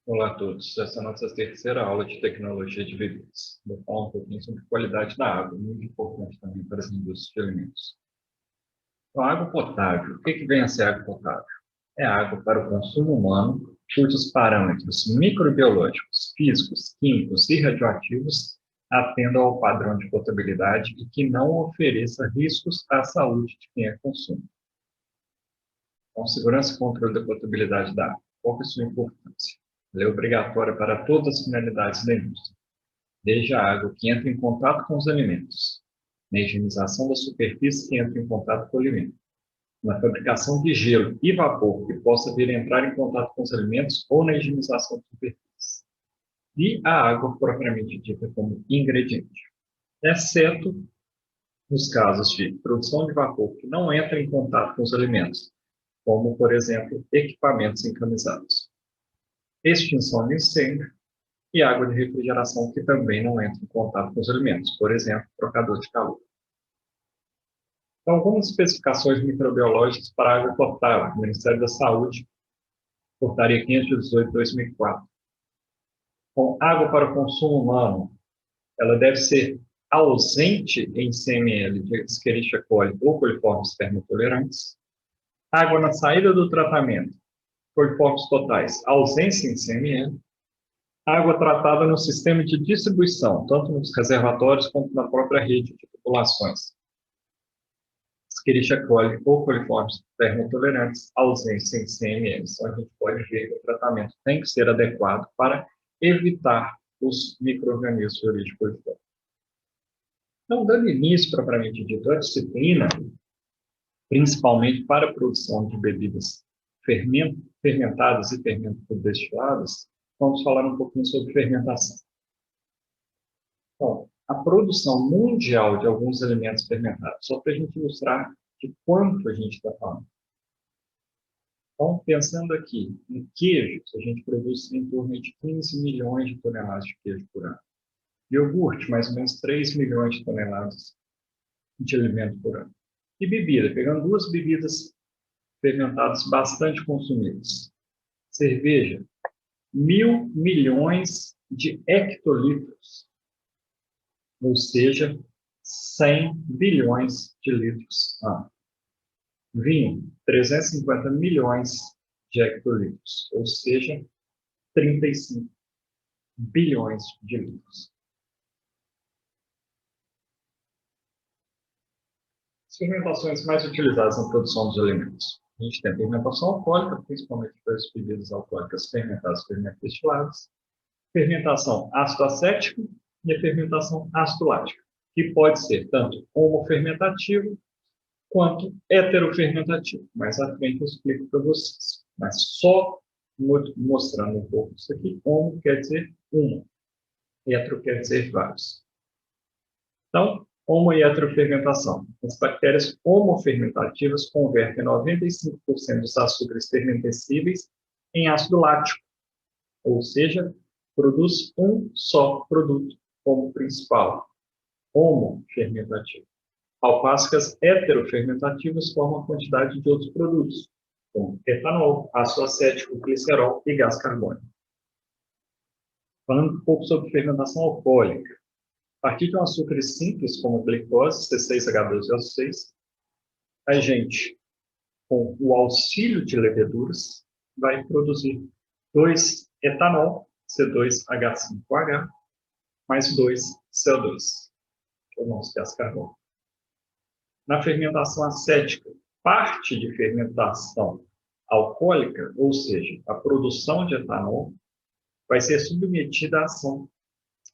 Olá a todos, essa é a nossa terceira aula de tecnologia de bebidas. Vou falar um pouquinho sobre a qualidade da água, muito importante também para as indústrias de alimentos. Então, a água potável, o que vem a ser água potável? É água para o consumo humano, cujos parâmetros microbiológicos, físicos, químicos e radioativos atendam ao padrão de potabilidade e que não ofereça riscos à saúde de quem a consome. Então, segurança e controle da potabilidade da água. Qual é a sua importância? Ela é obrigatória para todas as finalidades da indústria, desde a água que entra em contato com os alimentos, na higienização da superfície que entra em contato com o alimento, na fabricação de gelo e vapor que possa vir a entrar em contato com os alimentos ou na higienização da superfície, e a água propriamente dita como ingrediente, exceto nos casos de produção de vapor que não entra em contato com os alimentos, como, por exemplo, equipamentos encamisados, extinção de incêndio e água de refrigeração que também não entra em contato com os alimentos, por exemplo, trocador de calor. Então, algumas especificações microbiológicas para água potável, do Ministério da Saúde, Portaria 518/2004. Com água para o consumo humano, ela deve ser ausente em CML de Escherichia coli ou coliformes termotolerantes. Água na saída do tratamento, coliformes totais, ausência em CML. Água tratada no sistema de distribuição, tanto nos reservatórios quanto na própria rede de tubulações. Escherichia coli ou coliformes termotolerantes, ausência em CML. Então, a gente pode ver que o tratamento tem que ser adequado para evitar os micro-organismos de origem coliforme. Então, dando início, propriamente dito, à disciplina, principalmente para a produção de bebidas fermentadas e fermento-destiladas, vamos falar um pouquinho sobre fermentação. Bom, a produção mundial de alguns alimentos fermentados, só para a gente ilustrar de quanto a gente está falando. Então, pensando aqui em queijos, a gente produz em torno de 15 milhões de toneladas de queijo por ano. Iogurte, mais ou menos 3 milhões de toneladas de alimento por ano. E bebida, pegando duas bebidas fermentadas bastante consumidas. Cerveja, 1.000 milhões de hectolitros, ou seja, 100 bilhões de litros ano. Vinho, 350 milhões de hectolitros, ou seja, 35 bilhões de litros. As fermentações mais utilizadas na produção dos alimentos. A gente tem a fermentação alcoólica, principalmente para as bebidas alcoólicas fermentadas e fermento-destiladas, fermentação ácido-acética e a fermentação ácido-lática, que pode ser tanto homofermentativa quanto heterofermentativo. Mais à frente eu explico para vocês. Mas só mostrando um pouco isso aqui, homo quer dizer uma, hetero quer dizer vários. Então, homo e heterofermentação. As bactérias homofermentativas convertem 95% dos açúcares fermentescíveis em ácido lático, ou seja, produz um só produto como principal, homofermentativo. Ao passo que as heterofermentativas formam a quantidade de outros produtos, como etanol, ácido acético, glicerol e gás carbônico. Falando um pouco sobre fermentação alcoólica. A partir de um açúcar simples, como a glicose, C6H12O6, a gente, com o auxílio de leveduras, vai produzir 2 etanol, C2H5OH, mais 2 CO2, que é o nosso gás carbônico. Na fermentação acética, parte de fermentação alcoólica, ou seja, a produção de etanol, vai ser submetida à ação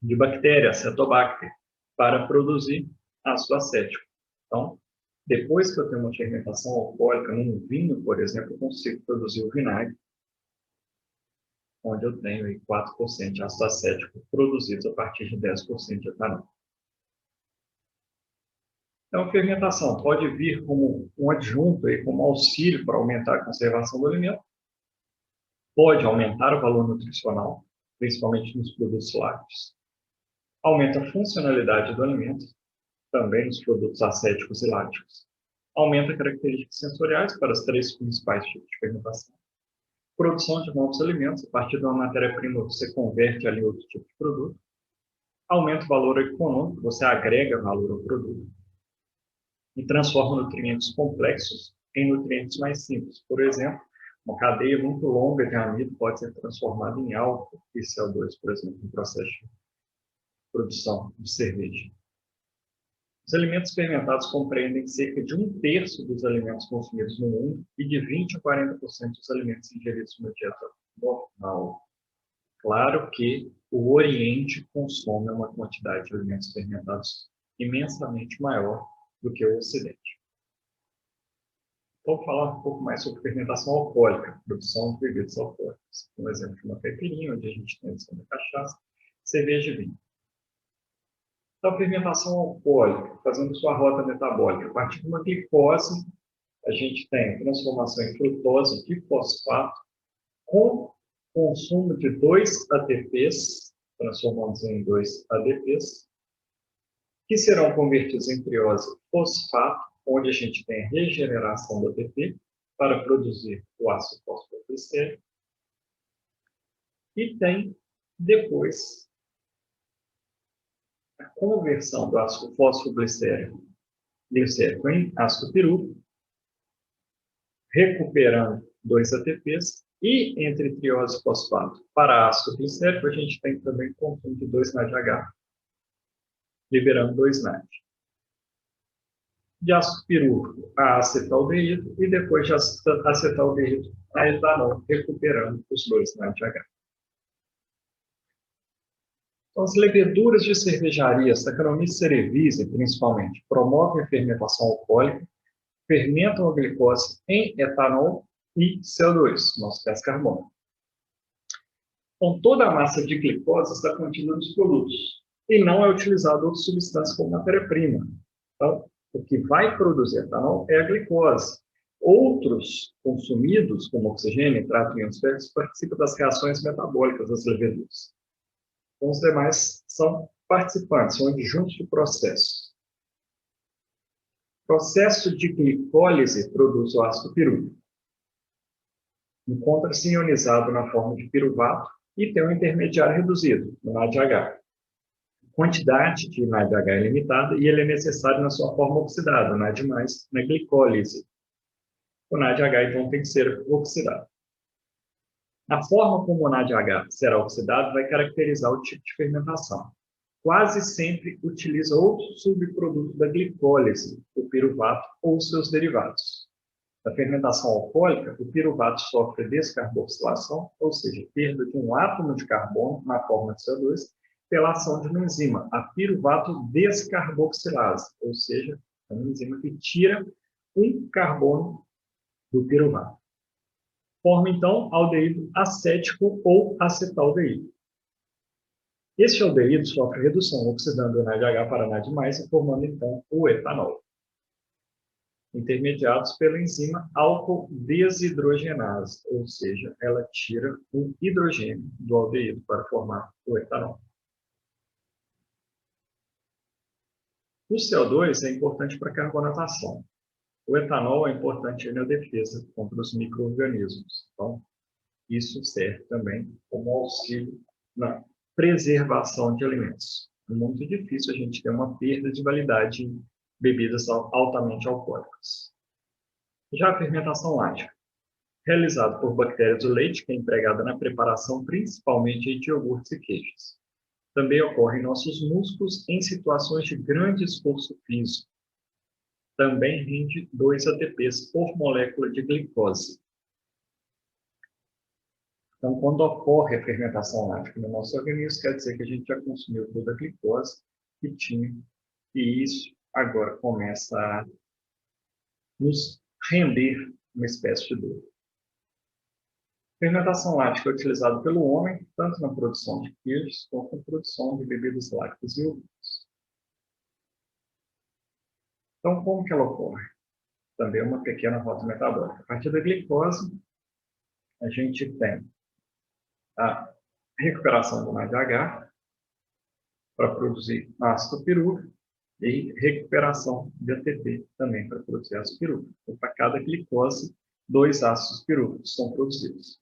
de bactérias, Acetobacter, para produzir ácido acético. Então, depois que eu tenho uma fermentação alcoólica num vinho, por exemplo, eu consigo produzir o vinagre, onde eu tenho aí 4% de ácido acético produzidos a partir de 10% de etanol. Então, a fermentação pode vir como um adjunto, aí, como auxílio para aumentar a conservação do alimento, pode aumentar o valor nutricional, principalmente nos produtos lácteos, aumenta a funcionalidade do alimento, também nos produtos acéticos e láticos, aumenta características sensoriais para os 3 principais tipos de fermentação, Produção de novos alimentos, a partir de uma matéria-prima você converte ali em outro tipo de produto. Aumenta o valor econômico, você agrega valor ao produto. E transforma nutrientes complexos em nutrientes mais simples. Por exemplo, uma cadeia muito longa de amido pode ser transformada em álcool e CO2, por exemplo, no processo de produção de cerveja. Os alimentos fermentados compreendem cerca de 1/3 dos alimentos consumidos no mundo e de 20 a 40% dos alimentos ingeridos na dieta normal. Claro que o Oriente consome uma quantidade de alimentos fermentados imensamente maior do que o Ocidente. Vou falar um pouco mais sobre fermentação alcoólica, produção de bebidas alcoólicas. Um exemplo de uma caipirinha, onde a gente tem a cachaça, cerveja e vinho. Então, fermentação alcoólica, fazendo sua rota metabólica. A partir de uma glicose, a gente tem transformação em frutose de fosfato com consumo de 2 ATPs, transformados em 2 ADPs, que serão convertidos em triose fosfato, onde a gente tem a regeneração do ATP para produzir o ácido fosfoglicérico. E tem, depois, a conversão do ácido fosfoglicérico em ácido pirúvico, recuperando 2 ATPs, e entre triose e fosfato para ácido glicérico, a gente tem também consumo de 2 NADH, liberando 2 NAD. De ácido pirúvico a acetaldeído e depois de acetaldeído a etanol, recuperando os 2 NADH. Então, as leveduras de cervejaria, Saccharomyces cerevisiae, principalmente, promovem a fermentação alcoólica, fermentam a glicose em etanol e CO2, nosso gás carbônico. Então, toda a massa de glicose está contida nos produtos e não é utilizada outra substância como matéria-prima. Então, o que vai produzir etanol é a glicose. Outros consumidos, como oxigênio, nitrato e íons férreos, participam das reações metabólicas das leveduras. Então, os demais são participantes, são adjuntos do processo. O processo de glicólise produz o ácido pirúvico. Encontra-se ionizado na forma de piruvato e tem um intermediário reduzido, o NADH. A quantidade de NADH é limitada e ele é necessário na sua forma oxidada, NAD+, na glicólise. O NADH, então, tem que ser oxidado. A forma como o NADH será oxidado vai caracterizar o tipo de fermentação. Quase sempre utiliza outro subproduto da glicólise, o piruvato ou seus derivados. Na fermentação alcoólica, o piruvato sofre descarboxilação, ou seja, perda de um átomo de carbono na forma de CO2, pela ação de uma enzima, a piruvato descarboxilase, ou seja, é uma enzima que tira um carbono do piruvato. Forma, então, aldeído acético ou acetaldeído. Este aldeído sofre redução, oxidando o NADH para NAD+, e formando, então, o etanol. Intermediados pela enzima álcool desidrogenase, ou seja, ela tira um hidrogênio do aldeído para formar o etanol. O CO2 é importante para a carbonatação. O etanol é importante na defesa contra os micro-organismos. Então, isso serve também como auxílio na preservação de alimentos. É muito difícil a gente ter uma perda de validade em bebidas altamente alcoólicas. Já a fermentação lática, realizada por bactérias do leite, que é empregada na preparação principalmente de iogurtes e queijos. Também ocorre em nossos músculos em situações de grande esforço físico. Também rende 2 ATPs por molécula de glicose. Então, quando ocorre a fermentação lática no nosso organismo, quer dizer que a gente já consumiu toda a glicose que tinha, e isso agora começa a nos render uma espécie de dor. Fermentação lática é utilizada pelo homem, tanto na produção de queijos, quanto na produção de bebidas lácteas e iogurtes. Então, como que ela ocorre? Também uma pequena rota metabólica. A partir da glicose, a gente tem a recuperação do NADH para produzir ácido pirúvico e recuperação de ATP também para produzir ácido pirúvico. Então, para cada glicose, 2 ácidos pirúvicos são produzidos.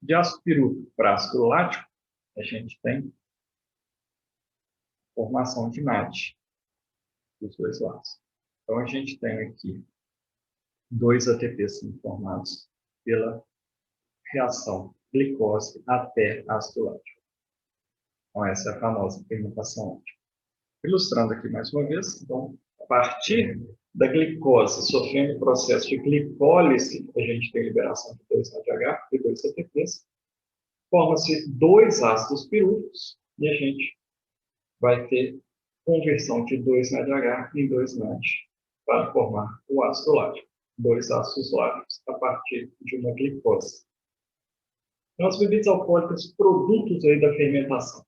De ácido pirúvico para ácido lático, a gente tem formação de NAD dos dois lados. Então, a gente tem aqui 2 ATPs sendo formados pela reação glicose até ácido lático. Então, essa é a famosa fermentação lática. Ilustrando aqui mais uma vez, então, a partir da glicose sofrendo o processo de glicólise, a gente tem liberação de 2 NADH e 2 ATPs, forma-se 2 ácidos pirúvicos e a gente vai ter conversão de 2 NADH em 2 NAD para formar o ácido lático. 2 ácidos láticos a partir de uma glicose. Então, as bebidas alcoólicas, produtos aí da fermentação.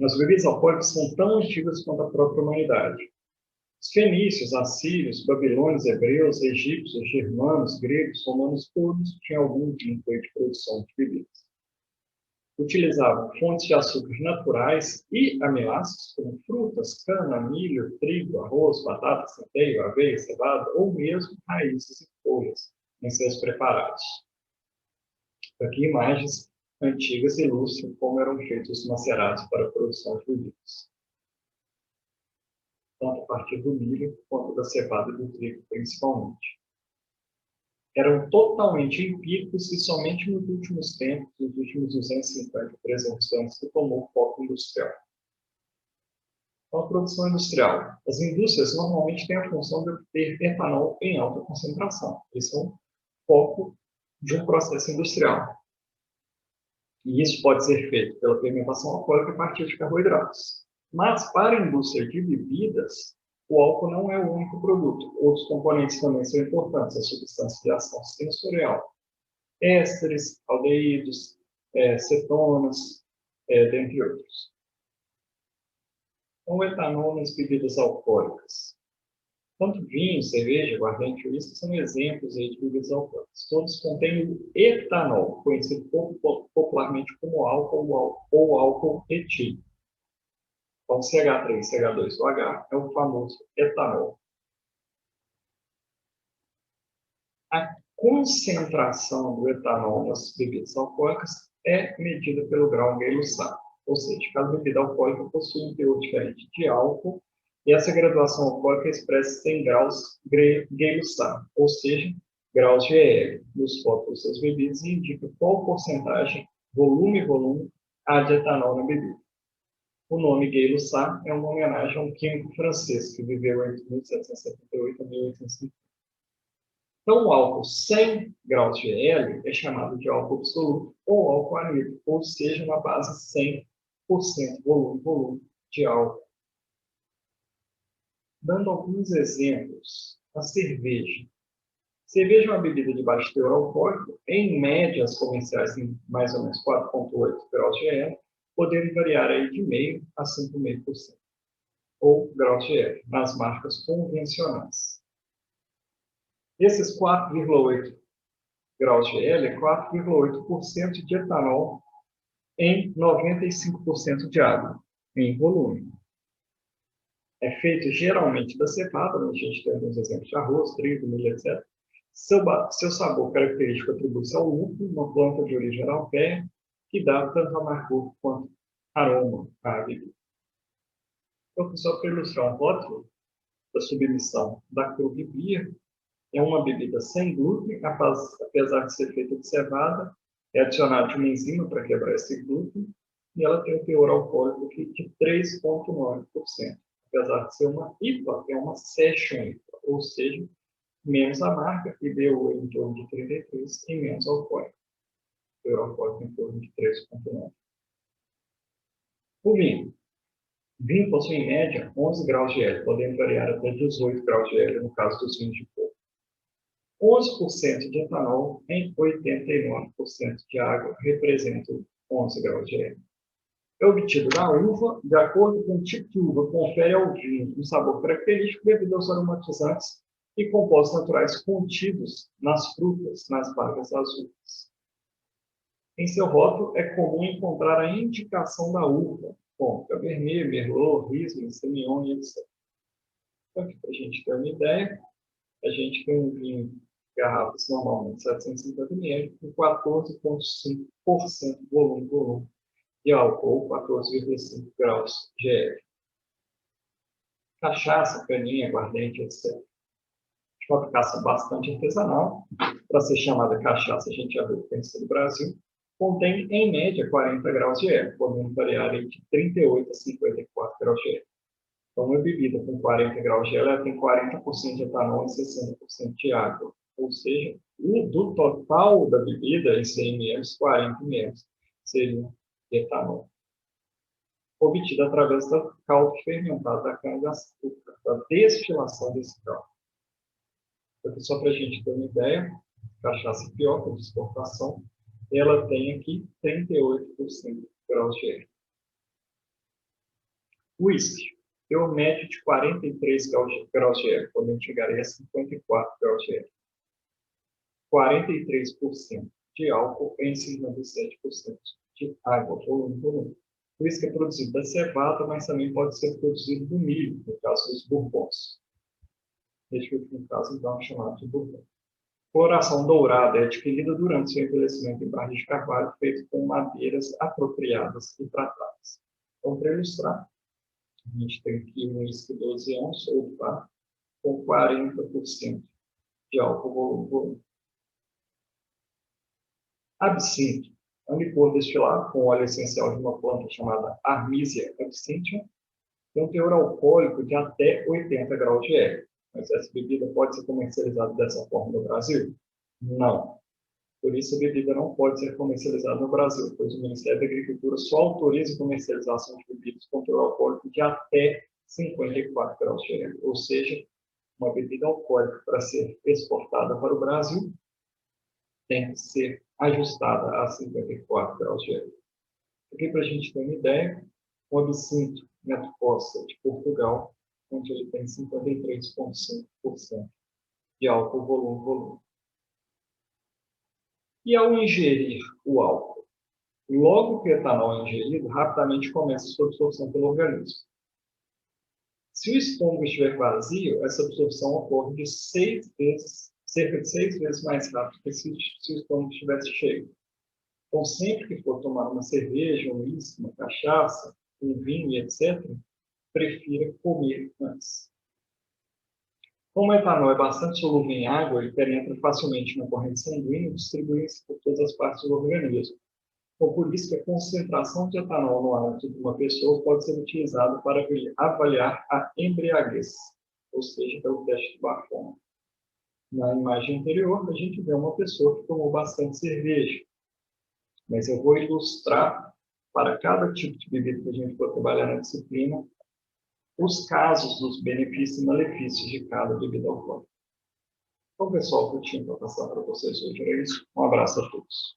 As bebidas alcoólicas são tão antigas quanto a própria humanidade. Os fenícios, assírios, babilônios, hebreus, egípcios, germanos, gregos, romanos, todos tinham algum vínculo de produção de bebidas. Utilizavam fontes de açúcares naturais e aminoácidos, como frutas, cana, milho, trigo, arroz, batata, centeio, aveia, cevada, ou mesmo raízes e folhas em seus preparados. Aqui imagens antigas ilustram como eram feitos os macerados para a produção de bebidas. Tanto a partir do milho quanto da cevada e do trigo, principalmente. Eram totalmente empíricos e somente nos últimos tempos, nos últimos 250, 300 anos, que tomou foco industrial. Então, a produção industrial. As indústrias normalmente têm a função de obter etanol em alta concentração. Esse é um foco de um processo industrial. E isso pode ser feito pela fermentação alcoólica a partir de carboidratos. Mas, para a indústria de bebidas, o álcool não é o único produto. Outros componentes também são importantes, as substâncias de ação sensorial. Ésteres, aldeídos, cetonas, dentre outros. Então, o etanol nas bebidas alcoólicas. Tanto vinho, cerveja, aguardente e uísque são exemplos aí de bebidas alcoólicas. Todos contêm o etanol, conhecido popularmente como álcool ou álcool etílico. Então, CH3, CH2OH é o famoso etanol. A concentração do etanol nas bebidas alcoólicas é medida pelo grau Gay-Lussac. Ou seja, cada bebida alcoólica possui um teor diferente de álcool e essa graduação alcoólica é expressa em graus Gay-Lussac, ou seja, graus GL, nos rótulos das bebidas e indica qual porcentagem, volume, há de etanol na bebida. O nome Gay-Lussac é uma homenagem a um químico francês que viveu entre 1778 e 1850. Então, o álcool 100 graus GL é chamado de álcool absoluto ou álcool anídrico, ou seja, uma base 100% volume de álcool. Dando alguns exemplos, a cerveja. Cerveja é uma bebida de baixo teor alcoólico, em média, as comerciais em mais ou menos 4,8 graus GL, podendo variar aí de 0,5% a 5,5%, ou graus GL, nas marcas convencionais. Esses 4,8 graus GL é 4,8% de etanol em 95% de água, em volume. É feito geralmente da cevada, a gente tem alguns exemplos de arroz, trigo, milho, etc. Seu sabor característico atribui-se ao lúpulo, uma planta de origem europeia, que dá tanto amargor quanto aroma à bebida. Então, só para ilustrar um rótulo da submissão da Krug Beer, é uma bebida sem glúten, apesar de ser feita de cevada, é adicionado uma enzima para quebrar esse glúten, e ela tem um teor alcoólico aqui de 3,9%. Apesar de ser uma IPA, é uma Session IPA, ou seja, menos amarga, IBU em torno de 33 e menos alcoólico. Teor alcoólico em torno de 3,9%. O vinho. O vinho possui, em média, 11 graus de L, podendo variar até 18 graus de L no caso dos vinhos de porco. 11% de etanol em 89% de água representam 11 graus de L. É obtido da uva, de acordo com o tipo de uva, confere ao vinho um sabor característico devido aos aromatizantes e compostos naturais contidos nas frutas, nas bagas das uvas. Em seu rótulo, é comum encontrar a indicação da uva, como Cabernet, Merlot, Riesling, Semillon e etc. Então, aqui para a gente ter uma ideia, a gente tem um vinho garrafas normalmente 750 ml, com 14,5% volume de álcool, ou 14,5 graus GL. Cachaça, caninha, aguardente, etc. De fabricação bastante artesanal, para ser chamada cachaça, a gente já viu que tem no Brasil, contém, em média, 40 graus de álcool, podendo variar entre 38 a 54 graus de álcool. Então, uma bebida com 40 graus de álcool, ela tem 40% de etanol e 60% de água. Ou seja, do total da bebida, em 100 ml, 40 ml seria de etanol. Obtida através da caldo fermentado da cana-de-açúcar, da destilação desse caldo. Porque só para a gente ter uma ideia, cachaça pioca de exportação, ela tem aqui 38% de graus de álcool. Whisky, tem um médio de 43 graus de álcool, podendo chegar a 54 graus de álcool. 43% de álcool em 57% de água, volume. O whisky é produzido da cevada, mas também pode ser produzido do milho, no caso dos bourbons. Este último caso, então, é chamado de bourbon. Coloração dourada é adquirida durante seu envelhecimento em barris de carvalho, feito com madeiras apropriadas e tratadas. Então, para ilustrar, a gente tem aqui um whisky 12 anos, ou par, com 40% de álcool, volume. Absinto é um licor destilado com óleo essencial de uma planta chamada Artemisia absinthium, tem um teor alcoólico de até 80 graus de álcool. Mas essa bebida pode ser comercializada dessa forma no Brasil? Não. Por isso, a bebida não pode ser comercializada no Brasil, pois o Ministério da Agricultura só autoriza a comercialização de bebidas com teor alcoólico de até 54 graus de álcool. Ou seja, uma bebida alcoólica, para ser exportada para o Brasil, tem que ser ajustada a 54 graus de álcool. Aqui, para a gente ter uma ideia, o absinto Neto Costa, de Portugal, onde ele tem 53,5% de álcool, volume. E ao ingerir o álcool, logo que o etanol é ingerido, rapidamente começa a sua absorção pelo organismo. Se o estômago estiver vazio, essa absorção ocorre de cerca de 6 vezes mais rápido que se o estômago estivesse cheio. Então, sempre que for tomar uma cerveja, um uísque, uma cachaça, um vinho, etc., prefira comer antes. Como o etanol é bastante solúvel em água, ele penetra facilmente na corrente sanguínea e distribui-se por todas as partes do organismo. Então, por isso que a concentração de etanol no hábito de uma pessoa pode ser utilizada para avaliar a embriaguez, ou seja, pelo teste de bafômetro. Na imagem anterior, a gente vê uma pessoa que tomou bastante cerveja. Mas eu vou ilustrar, para cada tipo de bebida que a gente for trabalhar na disciplina, os casos dos benefícios e malefícios de cada bebida alcoólica. Então, pessoal, o que eu tinha para passar para vocês hoje era isso. Um abraço a todos.